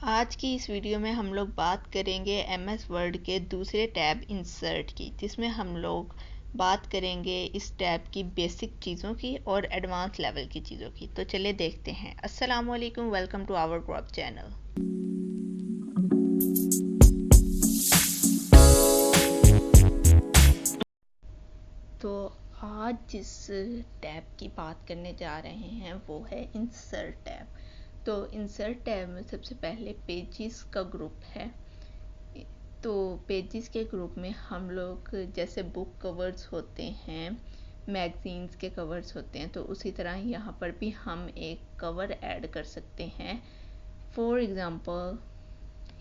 आज की इस वीडियो में हम लोग बात करेंगे एमएस वर्ड के दूसरे टैब इंसर्ट की, जिसमें हम लोग बात करेंगे इस टैब की बेसिक चीज़ों की और एडवांस लेवल की चीज़ों की। तो चलिए देखते हैं। अस्सलाम वालेकुम, welcome to our group channel. तो आज जिस टैब की बात करने जा रहे हैं वो है इंसर्ट टैब। तो इंसर्ट टैब में सबसे पहले पेजेस का ग्रुप है। तो पेजेस के ग्रुप में हम लोग जैसे बुक कवर्स होते हैं, मैगजीन्स के कवर्स होते हैं, तो उसी तरह यहाँ पर भी हम एक कवर ऐड कर सकते हैं। फॉर एग्ज़ाम्पल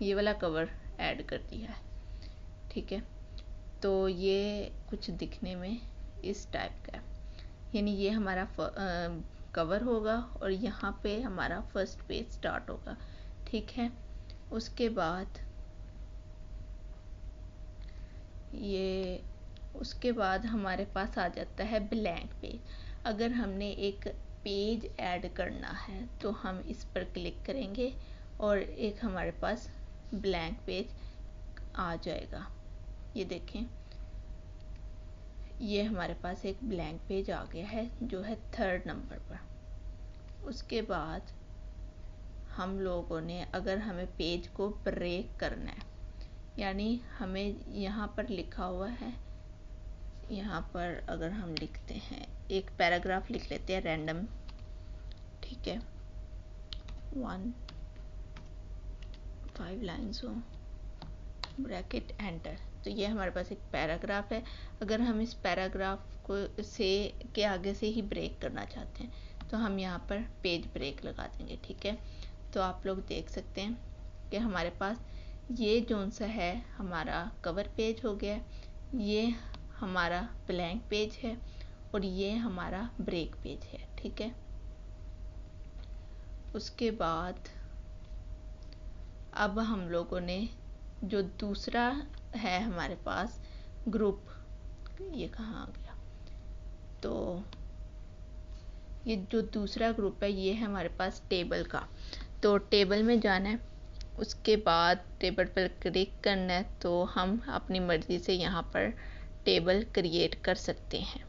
ये वाला कवर ऐड कर दिया है, ठीक है। तो ये कुछ दिखने में इस टाइप का है, यानी ये हमारा कवर होगा और यहाँ पे हमारा फर्स्ट पेज स्टार्ट होगा, ठीक है। उसके बाद हमारे पास आ जाता है ब्लैंक पेज। अगर हमने एक पेज ऐड करना है तो हम इस पर क्लिक करेंगे और एक हमारे पास ब्लैंक पेज आ जाएगा। ये देखें, ये हमारे पास एक ब्लैंक पेज आ गया है जो है 3rd नंबर पर। उसके बाद हम लोगों ने, अगर हमें पेज को ब्रेक करना है, यानी हमें यहाँ पर लिखा हुआ है, यहाँ पर अगर हम लिखते हैं एक पैराग्राफ लिख लेते हैं रैंडम, ठीक है, 5 लाइन्स हो, ब्रैकेट एंटर। तो ये हमारे पास एक पैराग्राफ है। अगर हम इस पैराग्राफ को के आगे से ही ब्रेक करना चाहते हैं तो हम यहाँ पर पेज ब्रेक लगा देंगे, ठीक है। तो आप लोग देख सकते हैं कि हमारे पास ये जोन सा है हमारा कवर पेज हो गया, ये हमारा ब्लैंक पेज है और ये हमारा ब्रेक पेज है, ठीक है। उसके बाद अब हम लोगों ने जो दूसरा है हमारे पास ग्रुप, ये कहाँ आ गया, तो ये जो दूसरा ग्रुप है ये है हमारे पास टेबल का। तो टेबल में जाना है, उसके बाद टेबल पर क्लिक करना है, तो हम अपनी मर्ज़ी से यहाँ पर टेबल क्रिएट कर सकते हैं।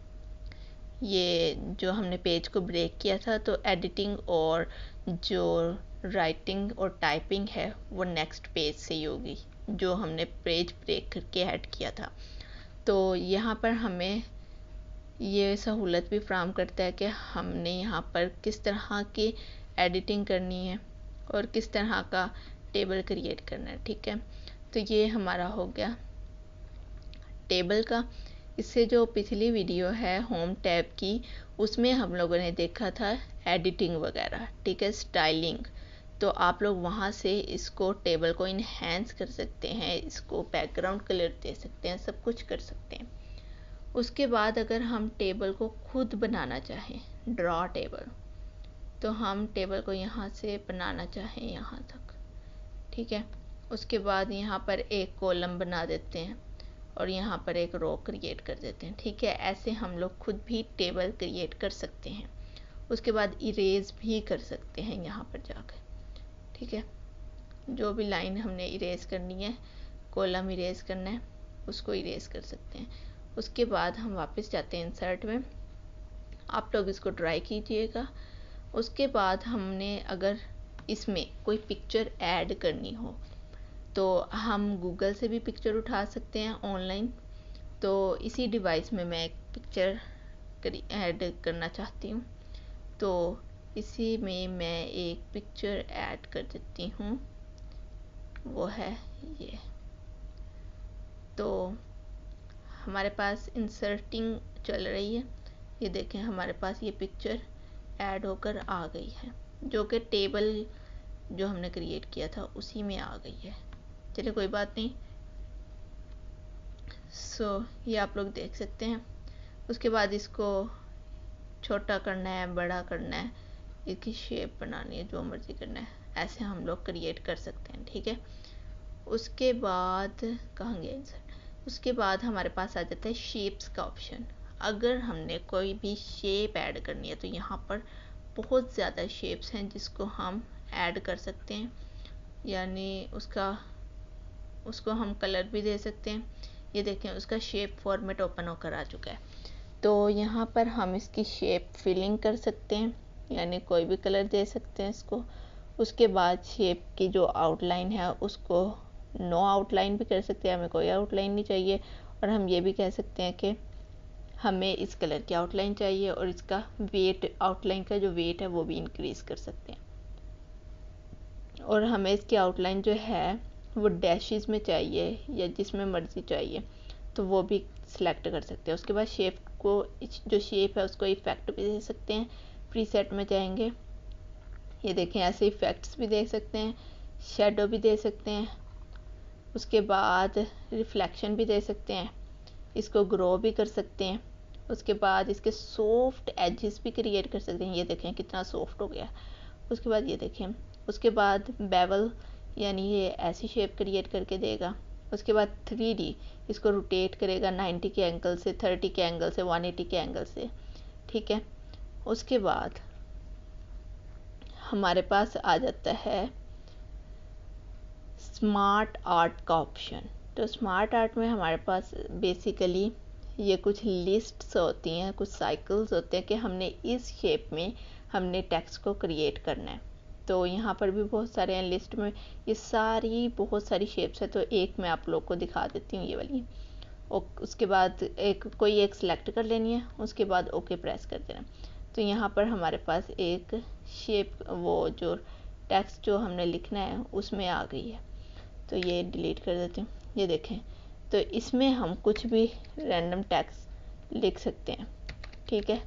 ये जो हमने पेज को ब्रेक किया था, तो एडिटिंग और जो राइटिंग और टाइपिंग है वो नेक्स्ट पेज से ही होगी, जो हमने पेज ब्रेक करके ऐड किया था। तो यहाँ पर हमें ये सहूलत भी फ्राहम करता है कि हमने यहाँ पर किस तरह की एडिटिंग करनी है और किस तरह का टेबल क्रिएट करना है, ठीक है। तो ये हमारा हो गया टेबल का। इससे जो पिछली वीडियो है होम टैब की, उसमें हम लोगों ने देखा था एडिटिंग वगैरह, ठीक है, स्टाइलिंग। तो आप लोग वहाँ से इसको टेबल को इन्हेंस कर सकते हैं, इसको बैकग्राउंड कलर दे सकते हैं, सब कुछ कर सकते हैं। उसके बाद अगर हम टेबल को खुद बनाना चाहें, ड्रॉ टेबल, तो हम टेबल को यहाँ से बनाना चाहें यहाँ तक, ठीक है। उसके बाद यहाँ पर एक कॉलम बना देते हैं और यहाँ पर एक रो क्रिएट कर देते हैं, ठीक है। ऐसे हम लोग खुद भी टेबल क्रिएट कर सकते हैं। उसके बाद इरेज भी कर सकते हैं यहाँ पर जाकर, ठीक है। जो भी लाइन हमने इरेज करनी है, कॉलम इरेज करना है, उसको इरेज कर सकते हैं। उसके बाद हम वापस जाते हैं इंसर्ट में, आप लोग इसको ट्राई कीजिएगा। उसके बाद हमने अगर इसमें कोई पिक्चर ऐड करनी हो तो हम गूगल से भी पिक्चर उठा सकते हैं ऑनलाइन। तो इसी डिवाइस में मैं एक पिक्चर ऐड करना चाहती हूँ, तो इसी में मैं एक पिक्चर ऐड कर देती हूँ, वो है ये। तो हमारे पास इंसर्टिंग चल रही है, ये देखें हमारे पास ये पिक्चर ऐड होकर आ गई है, जो कि टेबल जो हमने क्रिएट किया था उसी में आ गई है। चलिए कोई बात नहीं। ये आप लोग देख सकते हैं। उसके बाद इसको छोटा करना है, बड़ा करना है, इसकी शेप बनानी है, जो मर्ज़ी करना है, ऐसे हम लोग क्रिएट कर सकते हैं, ठीक है। उसके बाद कहाँ गया इंसर्ट, उसके बाद हमारे पास आ जाता है शेप्स का ऑप्शन। अगर हमने कोई भी शेप ऐड करनी है तो यहाँ पर बहुत ज़्यादा शेप्स हैं जिसको हम ऐड कर सकते हैं। यानी उसको हम कलर भी दे सकते हैं। ये देखें उसका शेप फॉर्मेट ओपन होकर आ चुका है। तो यहाँ पर हम इसकी शेप फिलिंग कर सकते हैं, यानी कोई भी कलर दे सकते हैं इसको। उसके बाद शेप की जो आउटलाइन है उसको नो आउटलाइन भी कर सकते हैं, हमें कोई आउटलाइन नहीं चाहिए। और हम ये भी कह सकते हैं कि हमें इस कलर की आउटलाइन चाहिए, और इसका वेट, आउटलाइन का जो वेट है वो भी इंक्रीज़ कर सकते हैं। और हमें इसकी आउटलाइन जो है वो डैशेस में चाहिए या जिसमें मर्जी चाहिए, तो वो भी सिलेक्ट कर सकते हैं। उसके बाद शेप को, जो शेप है उसको इफ़ेक्ट भी दे सकते हैं। प्रीसेट में जाएंगे, ये देखें ऐसे इफ़ेक्ट्स भी दे सकते हैं, शेडो भी दे सकते हैं, उसके बाद रिफ्लेक्शन भी दे सकते हैं, इसको ग्रो भी कर सकते हैं। उसके बाद इसके सॉफ्ट एजेस भी क्रिएट कर सकते हैं। ये देखें कितना सॉफ्ट हो गया। उसके बाद ये देखें, उसके बाद बेवल, यानी ये ऐसी शेप क्रिएट करके देगा। उसके बाद 3D, इसको रोटेट करेगा 90 के एंगल से, 30 के एंगल से, 180 के एंगल से, ठीक है। उसके बाद हमारे पास आ जाता है स्मार्ट आर्ट का ऑप्शन। तो स्मार्ट आर्ट में हमारे पास बेसिकली ये कुछ लिस्ट्स होती हैं, कुछ साइकिल्स होते हैं कि हमने इस शेप में हमने टेक्स्ट को क्रिएट करना है। तो यहाँ पर भी बहुत सारे हैं लिस्ट में, ये सारी बहुत सारी शेप्स है। तो एक मैं आप लोग को दिखा देती हूँ, ये वाली। उसके बाद कोई एक सिलेक्ट कर लेनी है, उसके बाद ओके प्रेस कर देना। तो यहाँ पर हमारे पास एक शेप, वो जो टेक्स्ट जो हमने लिखना है उसमें आ गई है। तो ये डिलीट कर देती हूँ। ये देखें, तो इसमें हम कुछ भी रैंडम टेक्स्ट लिख सकते हैं, ठीक है।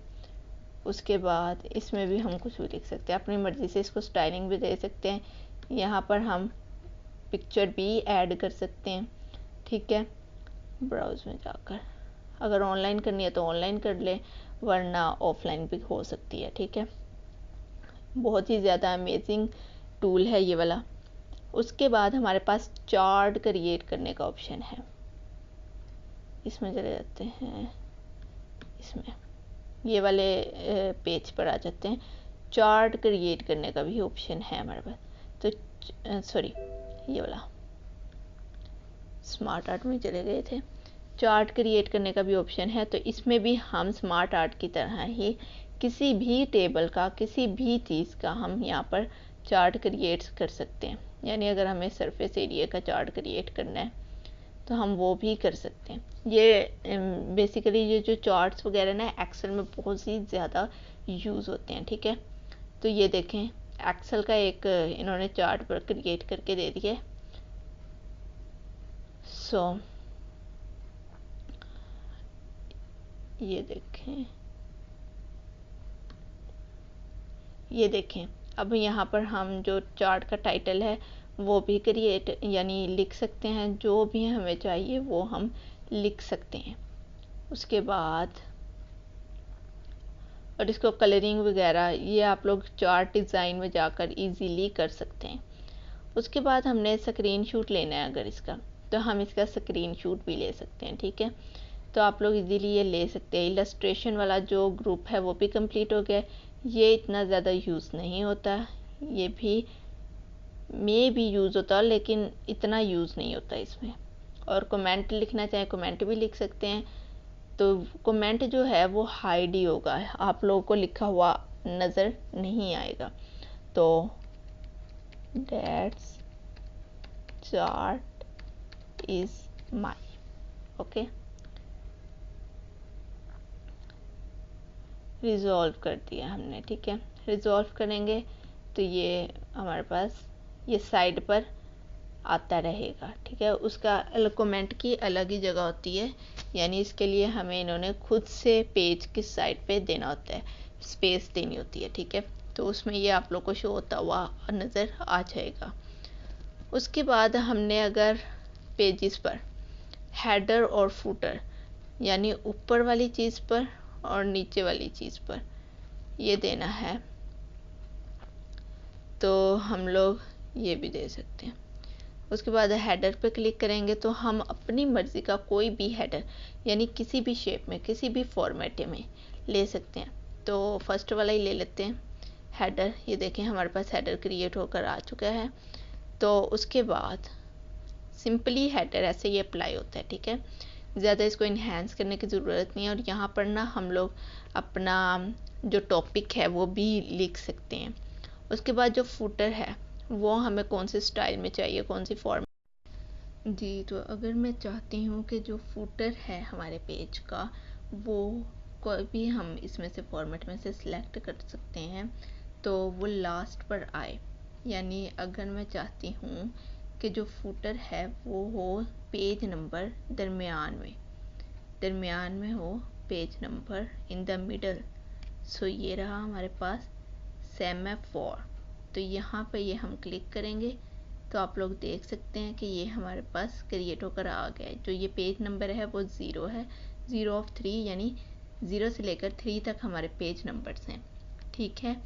उसके बाद इसमें भी हम कुछ भी लिख सकते हैं अपनी मर्ज़ी से, इसको स्टाइलिंग भी दे सकते हैं। यहाँ पर हम पिक्चर भी ऐड कर सकते हैं, ठीक है। ब्राउज़ में जाकर अगर ऑनलाइन करनी है तो ऑनलाइन कर लें, वरना ऑफलाइन भी हो सकती है, ठीक है। बहुत ही ज़्यादा अमेजिंग टूल है ये वाला। उसके बाद हमारे पास चार्ट क्रिएट करने का ऑप्शन है। इसमें चले जाते हैं, इसमें ये वाले पेज पर आ जाते हैं। चार्ट क्रिएट करने का भी ऑप्शन है हमारे पास। तो सॉरी, ये वाला स्मार्ट आर्ट में चले गए थे। चार्ट क्रिएट करने का भी ऑप्शन है। तो इसमें भी हम स्मार्ट आर्ट की तरह ही किसी भी टेबल का, किसी भी चीज़ का हम यहाँ पर चार्ट क्रिएट कर सकते हैं। यानी अगर हमें सरफेस एरिया का चार्ट क्रिएट करना है तो हम वो भी कर सकते हैं। ये बेसिकली ये जो चार्ट्स वगैरह ना एक्सेल में बहुत ही ज़्यादा यूज़ होते हैं, ठीक है। तो ये देखें, एक्सेल का एक इन्होंने चार्ट पर क्रिएट करके दे दिया। सो ये देखें, अब यहाँ पर हम जो चार्ट का टाइटल है वो भी क्रिएट यानी लिख सकते हैं, जो भी हमें चाहिए वो हम लिख सकते हैं। उसके बाद और इसको कलरिंग वगैरह ये आप लोग चार्ट डिज़ाइन में जाकर इजीली कर सकते हैं। उसके बाद हमने स्क्रीनशॉट लेना है अगर इसका, तो हम इसका स्क्रीनशॉट भी ले सकते हैं, ठीक है। तो आप लोग इजीली ये ले सकते हैं। इलस्ट्रेशन वाला जो ग्रुप है वो भी कंप्लीट हो गया। ये इतना ज़्यादा यूज़ नहीं होता, ये भी भी यूज़ होता है लेकिन इतना यूज़ नहीं होता इसमें। और कमेंट लिखना चाहे कमेंट भी लिख सकते हैं। तो कमेंट जो है वो हाइड ही होगा, आप लोगों को लिखा हुआ नज़र नहीं आएगा। तो that's chart is my, okay. Resolve कर दिया हमने, ठीक है। रिजॉल्व करेंगे तो ये हमारे पास ये साइड पर आता रहेगा, ठीक है। उसका कमेंट की अलग ही जगह होती है, यानी इसके लिए हमें इन्होंने खुद से पेज की साइड पे देना होता है, स्पेस देनी होती है, ठीक है। तो उसमें ये आप लोग को शो होता हुआ नज़र आ जाएगा। उसके बाद हमने अगर पेजेस पर हेडर और फुटर, यानी ऊपर वाली चीज़ पर और नीचे वाली चीज़ पर ये देना है, तो हम लोग ये भी दे सकते हैं। उसके बाद हेडर पे क्लिक करेंगे तो हम अपनी मर्ज़ी का कोई भी हेडर यानी किसी भी शेप में, किसी भी फॉर्मेट में ले सकते हैं। तो फर्स्ट वाला ही ले लेते हैं हेडर। ये देखें हमारे पास हेडर क्रिएट होकर आ चुका है। तो उसके बाद सिंपली हेडर ऐसे ही अप्लाई होता है, ठीक है। ज़्यादा इसको इन्हेंस करने की ज़रूरत नहीं है। और यहाँ पर ना हम लोग अपना जो टॉपिक है वो भी लिख सकते हैं। उसके बाद जो फुटर है वो हमें कौन से स्टाइल में चाहिए, कौन सी फॉर्म जी। तो अगर मैं चाहती हूँ कि जो फुटर है हमारे पेज का वो कोई भी हम इसमें से फॉर्मेट में से सिलेक्ट कर सकते हैं, तो वो लास्ट पर आए। यानी अगर मैं चाहती हूँ कि जो फुटर है वो हो पेज नंबर दरमियान में हो page number in the middle. So ये रहा हमारे पास सेमाफोर। तो यहाँ पे ये हम क्लिक करेंगे तो आप लोग देख सकते हैं कि ये हमारे पास क्रिएट होकर आ गया है। जो ये पेज नंबर है वो 0 है, 0 ऑफ 3, यानी 0 से लेकर 3 तक हमारे पेज नंबर्स हैं, ठीक है।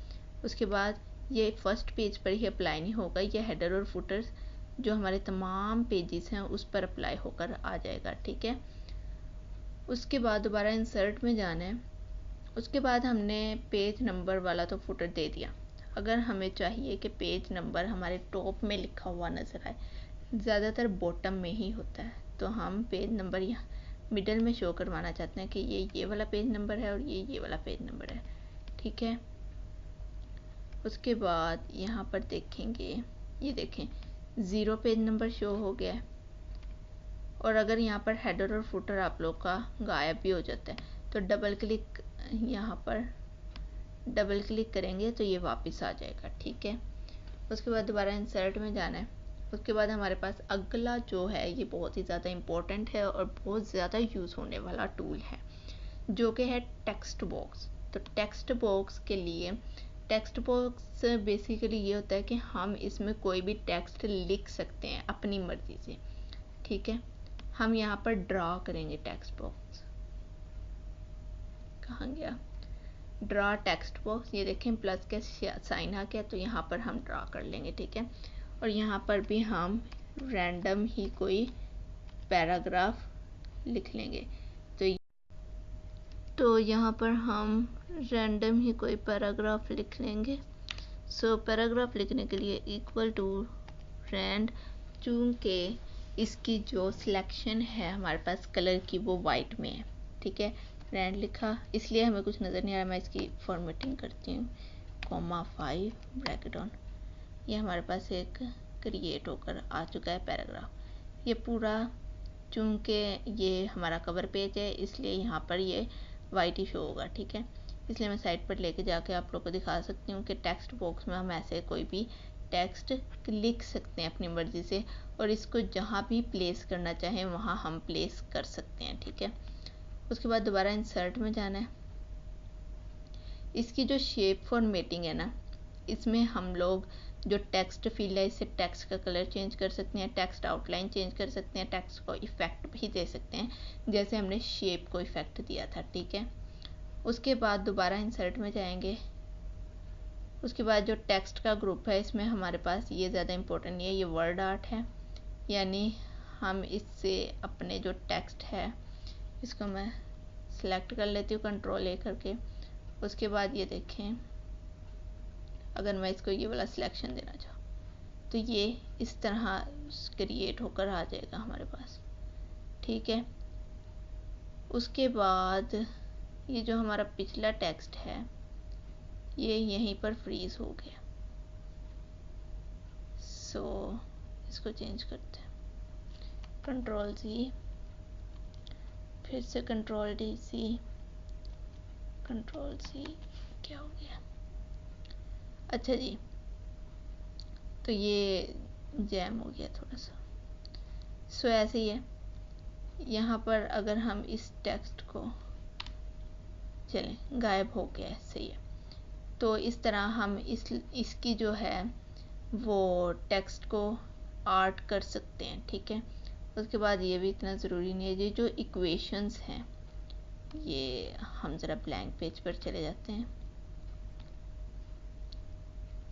उसके बाद ये फर्स्ट पेज पर ही अप्लाई नहीं होगा, ये हेडर और फुटर्स जो हमारे तमाम पेजेस हैं उस पर अप्लाई होकर आ जाएगा, ठीक है। उसके बाद दोबारा इंसर्ट में जाना है। उसके बाद हमने पेज नंबर वाला तो फुटर दे दिया। अगर हमें चाहिए कि पेज नंबर हमारे टॉप में लिखा हुआ नज़र आए, ज़्यादातर बॉटम में ही होता है, तो हम पेज नंबर यहाँ मिडल में शो करवाना चाहते हैं कि ये वाला पेज नंबर है और ये वाला पेज नंबर है, ठीक है। उसके बाद यहाँ पर देखेंगे, ये देखें 0 पेज नंबर शो हो गया है। और अगर यहाँ पर हेडर और फुटर आप लोग का गायब भी हो जाता है तो डबल क्लिक यहाँ पर डबल क्लिक करेंगे तो ये वापस आ जाएगा, ठीक है। उसके बाद दोबारा इंसर्ट में जाना है। उसके बाद हमारे पास अगला जो है ये बहुत ही ज़्यादा इम्पोर्टेंट है और बहुत ज़्यादा यूज़ होने वाला टूल है, जो कि है टेक्स्ट बॉक्स। तो टेक्स्ट बॉक्स के लिए टेक्स्ट बॉक्स बेसिकली ये होता है कि हम इसमें कोई भी टेक्स्ट लिख सकते हैं अपनी मर्ज़ी से, ठीक है। हम यहाँ पर ड्रा करेंगे टेक्स्ट बॉक्स, कहाँ गया ड्रा टेक्स्ट बॉक्स। ये देखें प्लस के साइन आ गया, तो यहाँ पर हम ड्रा कर लेंगे, ठीक है। और यहाँ पर भी हम रैंडम ही कोई पैराग्राफ लिख लेंगे। तो यहाँ पर हम रैंडम ही कोई पैराग्राफ लिख लेंगे। सो पैराग्राफ लिखने के लिए इक्वल टू रैंड, चूँकि इसकी जो सिलेक्शन है हमारे पास कलर की वो वाइट में है, ठीक है। रैंड लिखा, इसलिए हमें कुछ नज़र नहीं आ रहा, मैं इसकी फॉर्मेटिंग करती हूँ, (5 ब्रैकेट ऑन। ये हमारे पास एक क्रिएट होकर आ चुका है पैराग्राफ। ये पूरा चूँकि ये हमारा कवर पेज है इसलिए यहाँ पर ये वाइट ही शो होगा, ठीक है। इसलिए मैं साइड पर लेके जाके आप लोग को दिखा सकती हूँ कि टेक्स्ट बॉक्स में हम ऐसे कोई भी टेक्स्ट लिख सकते हैं अपनी मर्ज़ी से, और इसको जहाँ भी प्लेस करना चाहें वहाँ हम प्लेस कर सकते हैं, ठीक है। उसके बाद दोबारा इंसर्ट में जाना है। इसकी जो शेप फॉर्मेटिंग है ना, इसमें हम लोग जो टेक्स्ट फील्ड है इससे टेक्स्ट का कलर चेंज कर सकते हैं, टेक्स्ट आउटलाइन चेंज कर सकते हैं, टेक्स्ट को इफ़ेक्ट भी दे सकते हैं जैसे हमने शेप को इफ़ेक्ट दिया था, ठीक है। उसके बाद दोबारा इंसर्ट में जाएंगे। उसके बाद जो टेक्स्ट का ग्रुप है इसमें हमारे पास ये ज़्यादा इम्पोर्टेंट नहीं है, ये वर्ड आर्ट है। यानी हम इससे अपने जो टेक्स्ट है इसको मैं सिलेक्ट कर लेती हूँ कंट्रोल ए करके। उसके बाद ये देखें, अगर मैं इसको ये वाला सिलेक्शन देना चाहूँ तो ये इस तरह क्रिएट होकर आ जाएगा हमारे पास, ठीक है। उसके बाद ये जो हमारा पिछला टेक्स्ट है ये यहीं पर फ्रीज हो गया। सो इसको चेंज करते हैं, कंट्रोल सी, फिर से control D C, control C, क्या हो गया, अच्छा जी, तो ये जैम हो गया थोड़ा सा। सो ऐसे ही है, यहाँ पर अगर हम इस टेक्स्ट को, चलें गायब हो गया, सही है। तो इस तरह हम इसकी जो है वो टेक्स्ट को आर्ट कर सकते हैं, ठीक है। उसके बाद ये भी इतना ज़रूरी नहीं है, ये जो इक्वेशंस हैं ये हम ज़रा ब्लैंक पेज पर चले जाते हैं।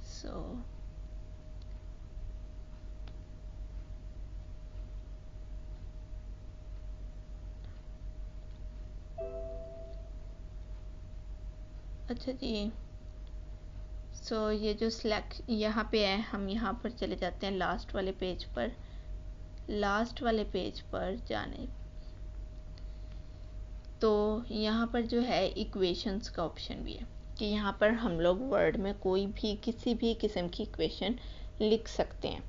सो अच्छा जी, सो ये जो सिलेक्ट यहाँ पे है, हम यहाँ पर चले जाते हैं लास्ट वाले पेज पर। लास्ट वाले पेज पर जाने तो यहाँ पर जो है इक्वेशंस का ऑप्शन भी है कि यहाँ पर हम लोग वर्ड में कोई भी किसी भी किस्म की इक्वेशन लिख सकते हैं।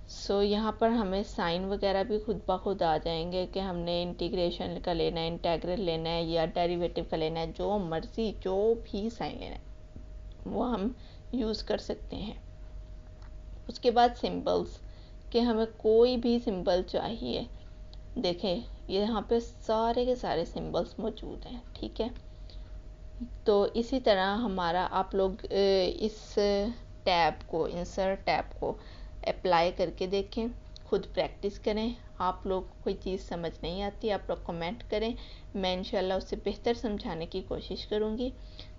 सो यहाँ पर हमें साइन वगैरह भी खुद ब खुद आ जाएंगे कि हमने इंटीग्रेशन का लेना है, इंटेग्रल लेना है या डेरिवेटिव का लेना है, जो मर्जी जो भी साइन लेना है वो हम यूज़ कर सकते हैं। उसके बाद सिंबल्स, कि हमें कोई भी सिंबल चाहिए, देखें यहाँ पे सारे के सारे सिंबल्स मौजूद हैं, ठीक है। तो इसी तरह हमारा आप लोग इस टैब को, इंसर्ट टैब को अप्लाई करके देखें, खुद प्रैक्टिस करें। आप लोग कोई चीज़ समझ नहीं आती आप लोग कमेंट करें, मैं इंशाल्लाह उससे बेहतर समझाने की कोशिश करूँगी।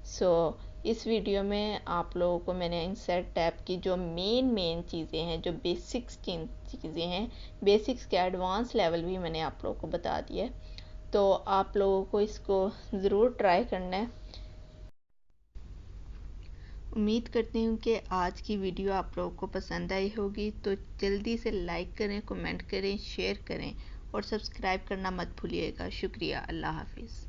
सो इस वीडियो में आप लोगों को मैंने इंसर्ट टैब की जो मेन चीज़ें हैं, जो बेसिक्स चीज़ें हैं, बेसिक्स के एडवांस लेवल भी मैंने आप लोगों को बता दिया है। तो आप लोगों को इसको ज़रूर ट्राई करना है। उम्मीद करती हूँ कि आज की वीडियो आप लोगों को पसंद आई होगी। तो जल्दी से लाइक करें, कमेंट करें, शेयर करें और सब्सक्राइब करना मत भूलिएगा। शुक्रिया। अल्लाह हाफिज़।